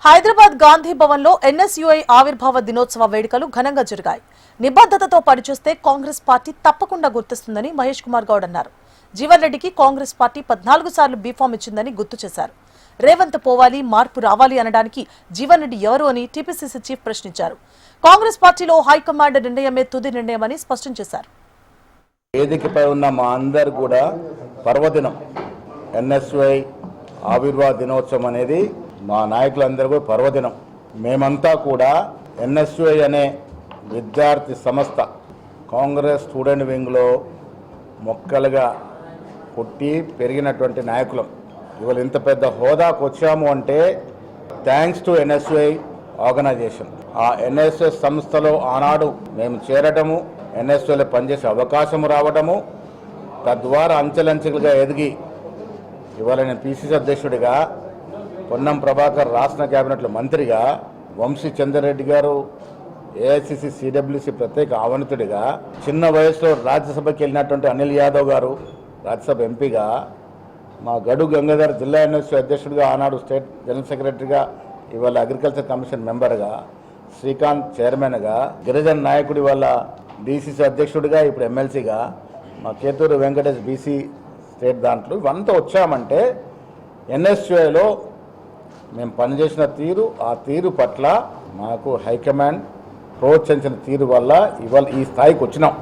హైదరాబాద్ గాంధీ భవన్ లో ఎన్ఎస్యుఐ ఆవిర్భావ దినోత్సవ వేడుకలు ఘనంగా జరిగాయి. నిబద్ధతతో పనిచేస్తే కాంగ్రెస్ పార్టీ తప్పకుండా గుర్తిస్తుందని మహేష్ కుమార్ గౌడ్ అన్నారు. జీవన్ రెడ్డికి కాంగ్రెస్ పార్టీ 14 సార్లు బీఫామ్ ఇచ్చిందని గుర్తు చేశారు. రేవంత్ పోవాలి, మార్పు రావాలి అనడానికి జీవన్ రెడ్డి ఎవరు అని టీపీసీసీ చీఫ్ ప్రశ్నించారు. కాంగ్రెస్ పార్టీలో హైకమాండ్ నిర్ణయమే తుది నిర్ణయమని స్పష్టం చేశారు. వేదికపై ఉన్న మా అందరు కూడా పర్వదినం ఎన్ఎస్యుఐ ఆవిర్భావ దినోత్సవం అనేది మా నాయకులందరూ కూడా పర్వదినం. మేమంతా కూడా ఎన్ఎస్యుఐ అనే విద్యార్థి సంస్థ కాంగ్రెస్ స్టూడెంట్ వింగ్లో మొక్కలుగా పుట్టి పెరిగినటువంటి నాయకులం. ఇవాళ ఇంత పెద్ద హోదాకు వచ్చాము అంటే థ్యాంక్స్ టు ఎన్ఎస్యుఐ ఆర్గనైజేషన్. ఆ ఎన్ఎస్యుఐ సంస్థలో ఆనాడు మేము చేరటము, ఎన్ఎస్యుఐలో పనిచేసే అవకాశం రావడము, తద్వారా అంచెలంచెలుగా ఎదిగి ఇవాళ నేను పిసిసి అధ్యక్షుడిగా, పొన్నం ప్రభాకర్ రాష్ట్ర కేబినెట్లో మంత్రిగా, వంశీ చంద్రరెడ్డి గారు ఏఐసిసి సిడబ్ల్యూసి ప్రత్యేక ఆహ్వానితుడిగా, చిన్న వయసులో రాజ్యసభకి వెళ్ళినటువంటి అనిల్ యాదవ్ గారు రాజ్యసభ ఎంపీగా, మా గడు గంగాధర్ జిల్లా ఎన్ఎస్యూ అధ్యక్షుడిగా, ఆనాడు స్టేట్ జనరల్ సెక్రటరీగా, ఇవాళ అగ్రికల్చర్ కమిషన్ మెంబర్గా, శ్రీకాంత్ చైర్మన్గా, గిరిజన నాయకుడి వల్ల డీసీసీ అధ్యక్షుడిగా, ఇప్పుడు ఎమ్మెల్సీగా, మా కేతూరు వెంకటేష్ బీసీ స్టేట్ దాంట్లో ఇవంతా వచ్చామంటే ఎన్ఎస్యుఐలో మేము పనిచేసిన తీరు, ఆ తీరు పట్ల మాకు హైకమాండ్ ప్రోత్సహించిన తీరు వల్ల ఇవాళ ఈ స్థాయికి వచ్చినాం.